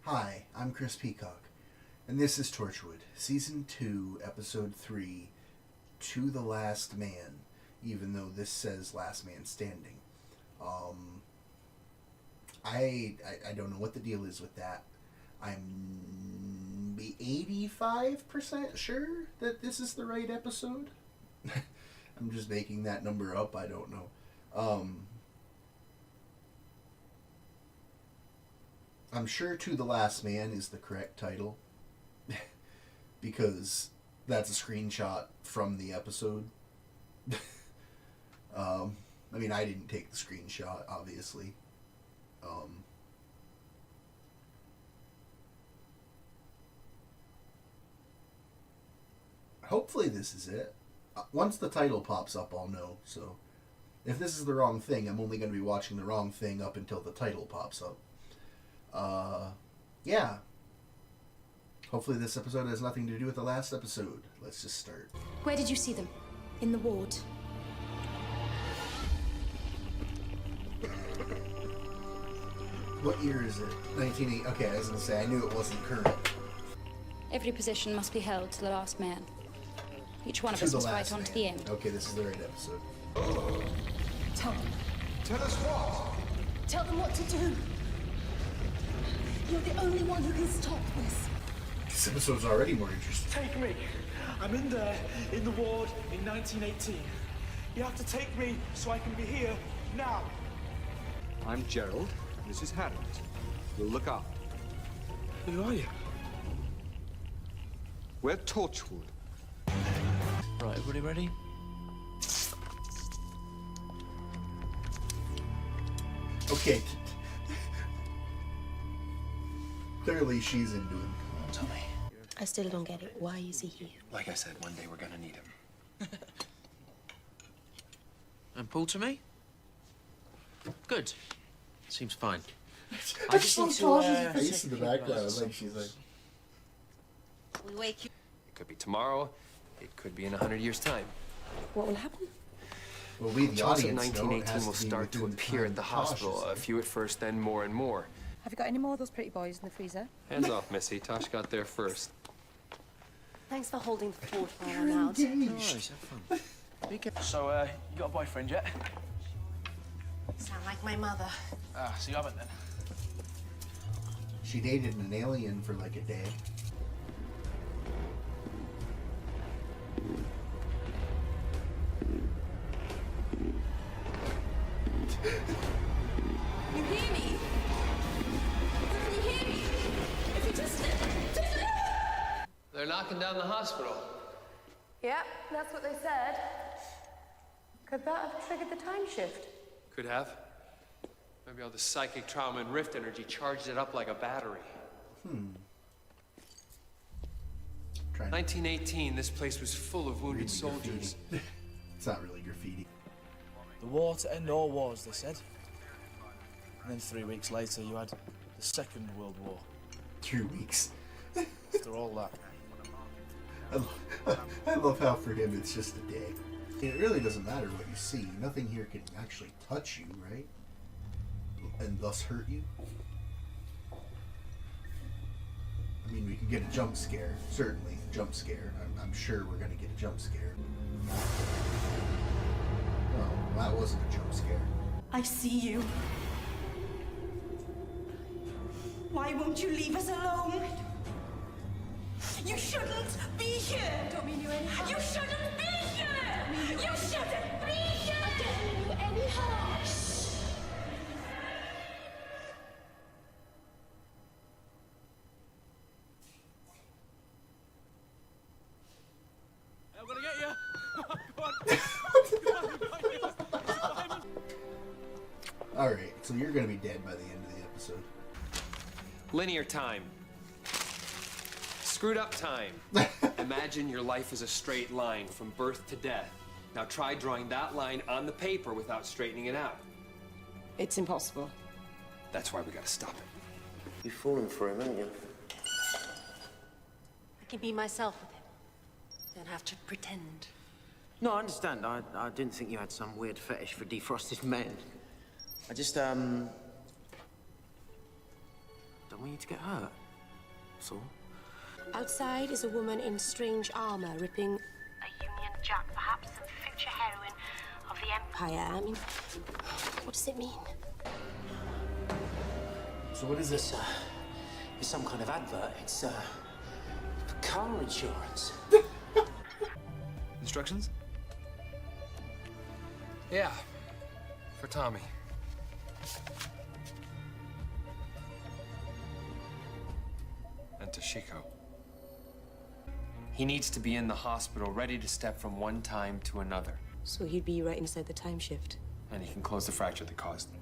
Hi, I'm Chris Peacock, and this is Torchwood, Season 2, Episode 3, To the Last Man, even though this says Last Man Standing. I don't know what the deal is with that. I'm 85% sure that this is the right episode. I'm just making that number up, I don't know. I'm sure To the Last Man is the correct title because that's a screenshot from the episode. I mean, I didn't take the screenshot, obviously. Hopefully this is it. Once the title pops up, I'll know. So if this is the wrong thing, I'm only going to be watching the wrong thing up until the title pops up. Yeah. Hopefully this episode has nothing to do with the last episode. Let's just start. Where did you see them? In the ward. What year is it? 1980. Okay, I was going to say, I knew it wasn't current. Every position must be held to the last man. Each one of us must fight on to the end. Okay, this is the right episode. Tell them. Tell us what? Tell them what to do. You're the only one who can stop this. This episode's already more interesting. Take me. I'm in there, in the ward, in 1918. You have to take me so I can be here now. I'm Gerald. This is Harold. We'll look after you. Who are you? We're Torchwood. Right, everybody ready? Okay. Clearly she's into him. Tell me. I still don't get it. Why is he here? Like I said, one day we're gonna need him. And Paul to me? Good. Seems fine. I just need to face in the background, like she's like. We wake you. It could be tomorrow. It could be in 100 years' time. What will happen? Well, we, the Tales of audience, know it 1918 has will to be start to within the appear time at the Tosh hospital. is A there. few at first, then more and more. Have you got any more of those pretty boys in the freezer? Hands off, Missy. Tosh got there first. Thanks for holding the fort while I'm out. No worries, have fun. So, you got a boyfriend yet? Sound like my mother. Ah, so you haven't then? She dated an alien for like a day. You hear me? Can you hear me? If you just... They're knocking down the hospital. Yeah, that's what they said. Could that have triggered the time shift? Could have. Maybe all the psychic trauma and rift energy charged it up like a battery. 1918, this place was full of wounded soldiers. It's not really graffiti. The war to end all wars, they said. And then 3 weeks later, you had the Second World War. 3 weeks. After all that. I love how for him it's just a day. It really doesn't matter what you see. Nothing here can actually touch you, right? And thus hurt you. I mean, we could get a jump scare. Certainly, a jump scare. I'm sure we're going to get a jump scare. Well, that wasn't a jump scare. I see you. Why won't you leave us alone? You shouldn't be here! I don't mean you any harm. You shouldn't be here! You shouldn't be here! I don't mean you any harm. I'm gonna get you! Come on. Alright, so you're going to be dead by the end of the episode. Linear time. Screwed up time. Imagine your life is a straight line from birth to death. Now try drawing that line on the paper without straightening it out. It's impossible. That's why we gotta stop it. You've fallen for him, haven't you? I can be myself with him. Don't have to pretend. No, I understand. I didn't think you had some weird fetish for defrosted men. I just, don't don't want you to get hurt. That's all. Outside is a woman in strange armor ripping a Union Jack, perhaps some future heroine of the Empire. I mean, what does it mean? So what is this? It's some kind of advert. It's car insurance. Instructions? Yeah, for Tommy. And Toshiko. He needs to be in the hospital, ready to step from one time to another. So he'd be right inside the time shift. And he can close the fracture that caused it.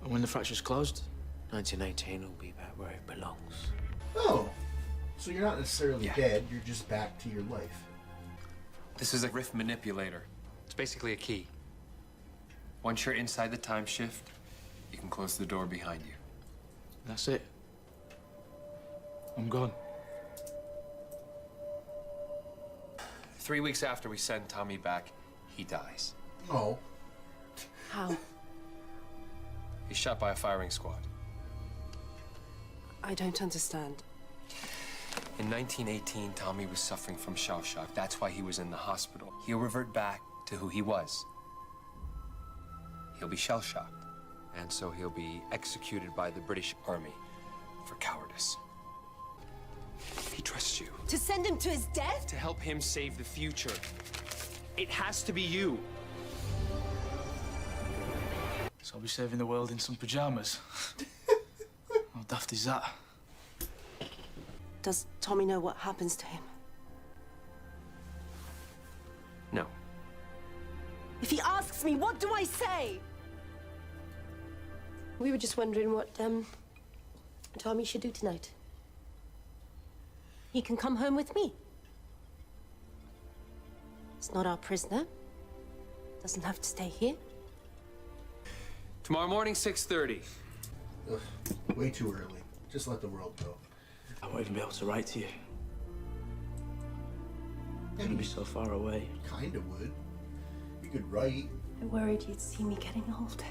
And when the fracture's closed? 1918 will be back where it belongs. Oh, so you're not necessarily dead, you're just back to your life. This is a rift manipulator. It's basically a key. Once you're inside the time shift, you can close the door behind you. That's it. I'm gone. 3 weeks after we send Tommy back, he dies. Oh. How? He's shot by a firing squad. I don't understand. In 1918, Tommy was suffering from shell shock. That's why he was in the hospital. He'll revert back to who he was. He'll be shell shocked. And so he'll be executed by the British Army for cowardice. He trusts you. To send him to his death? To help him save the future. It has to be you. So I'll be saving the world in some pajamas. How daft is that? Does Tommy know what happens to him? No. If he asks me, what do I say? We were just wondering what, Tommy should do tonight. He can come home with me. He's not our prisoner. Doesn't have to stay here. Tomorrow morning, 6:30. Ugh, way too early. Just let the world go. I won't even be able to write to you. You're gonna be so far away. Kinda would. You could write. I worried you'd see me getting old.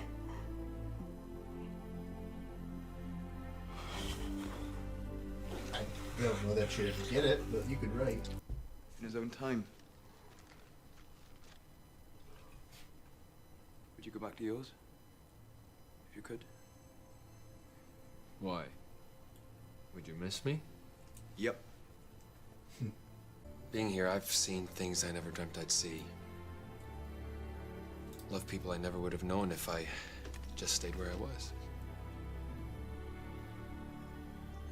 I don't know that you'd ever get it, but you could write. In his own time. Would you go back to yours? If you could? Why? Would you miss me? Yep. Being here, I've seen things I never dreamt I'd see. Loved people I never would have known if I just stayed where I was.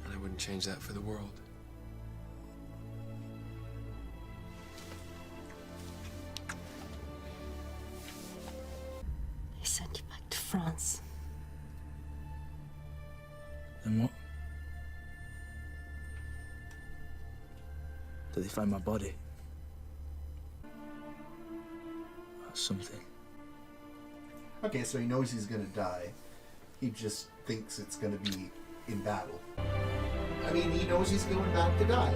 And I wouldn't change that for the world. He sent you back to France. Then what? Did they find my body? Or something? Okay, so he knows he's gonna die. He just thinks it's gonna be in battle. I mean, he knows he's going back to die.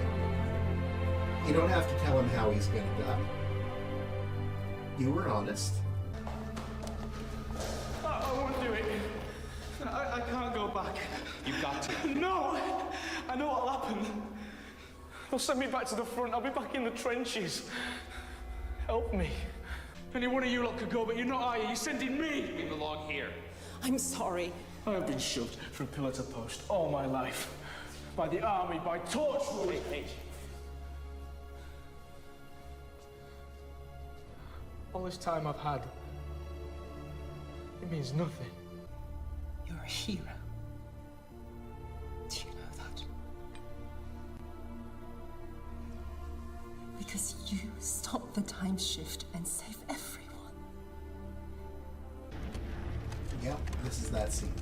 You don't have to tell him how he's gonna die. You were honest. I won't do it. I can't go back. You've got to. No! I know what'll happen. They'll send me back to the front. I'll be back in the trenches. Help me. Any one of you lot could go, but you're not, are you? You're sending me. We belong here. I'm sorry. I have been shoved from pillar to post all my life. By the army, by Torchwood. Hey. All this time I've had, it means nothing. You're a hero. Do you know that? Because you stopped the time shift and saved everyone. Yep, this is that scene.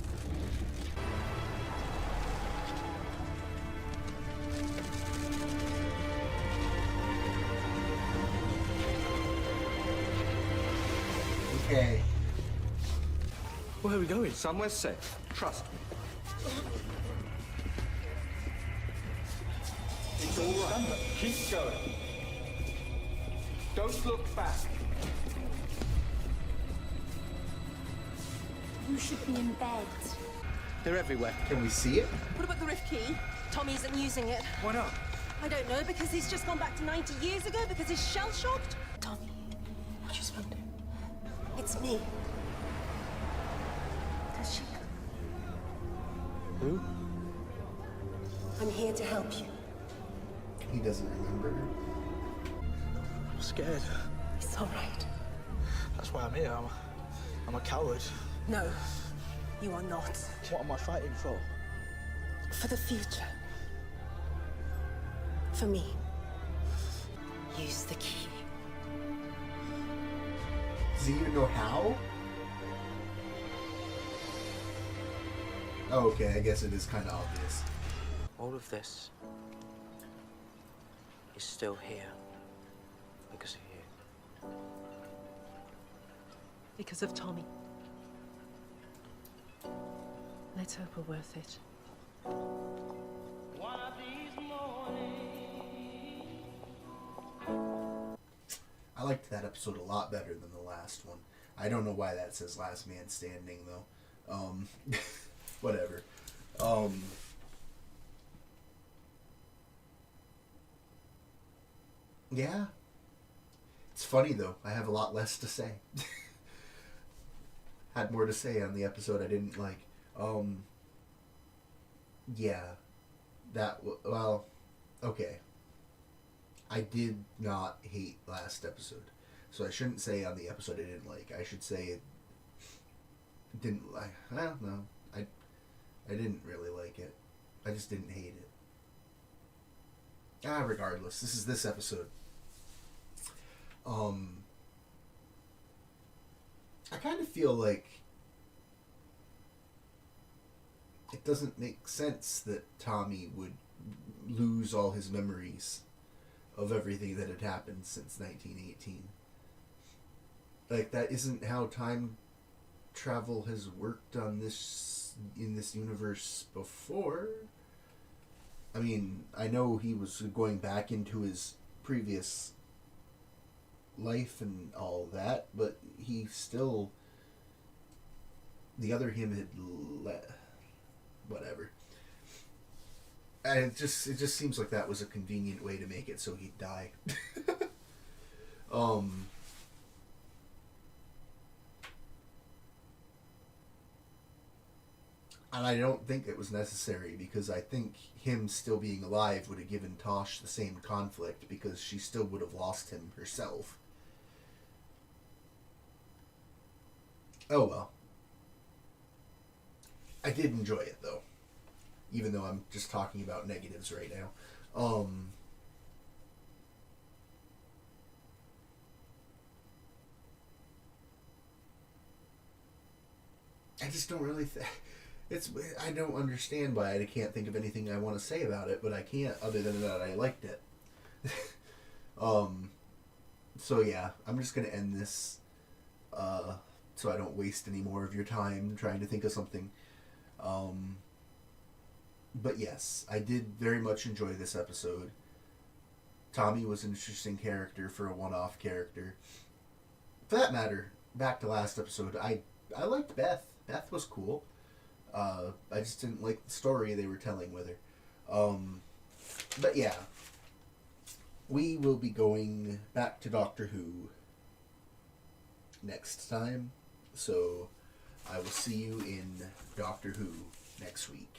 Okay. Where are we going? Somewhere safe. Trust me. It's all right. Keep going. Don't look back. You should be in bed. They're everywhere. Can we see it? What about the rift key? Tommy isn't using it. Why not? I don't know, because he's just gone back to 90 years ago, because he's shell-shocked? Tommy, what you spoke to? It's me. Does she? Who? I'm here to help you. He doesn't remember her. I'm scared. It's all right. That's why I'm here. I'm a coward. No, you are not. What am I fighting for? For the future. For me. Use the key. Does he even know how? Oh, okay, I guess it is kind of obvious. All of this is still here because of you. Because of Tommy. Let's hope we're worth it. I liked that episode a lot better than the last one. I don't know why that says Last Man Standing, though. Whatever. Yeah. It's funny, though. I have a lot less to say. Had more to say on the episode I didn't like. Yeah. Well, okay. I did not hate last episode. So I shouldn't say on the episode I didn't like. I should say it didn't like. I don't know. I didn't really like it. I just didn't hate it. Regardless, this is this episode. I kind of feel like it doesn't make sense that Tommy would lose all his memories of everything that had happened since 1918. Like, that isn't how time travel has worked on this, in this universe before. I mean, I know he was going back into his previous life and all that, but he still, the other him had whatever. And it just seems like that was a convenient way to make it so he'd die. And I don't think it was necessary, because I think him still being alive would have given Tosh the same conflict, because she still would have lost him herself. Oh well. I did enjoy it, though. Even though I'm just talking about negatives right now. I just don't really I don't understand why I can't think of anything I want to say about it, but I can't, other than that I liked it. So yeah, I'm just gonna end this, so I don't waste any more of your time trying to think of something. But yes, I did very much enjoy this episode. Tommy was an interesting character for a one-off character. For that matter, back to last episode, I liked Beth. Beth was cool. I just didn't like the story they were telling with her. But yeah, we will be going back to Doctor Who next time. So I will see you in Doctor Who next week.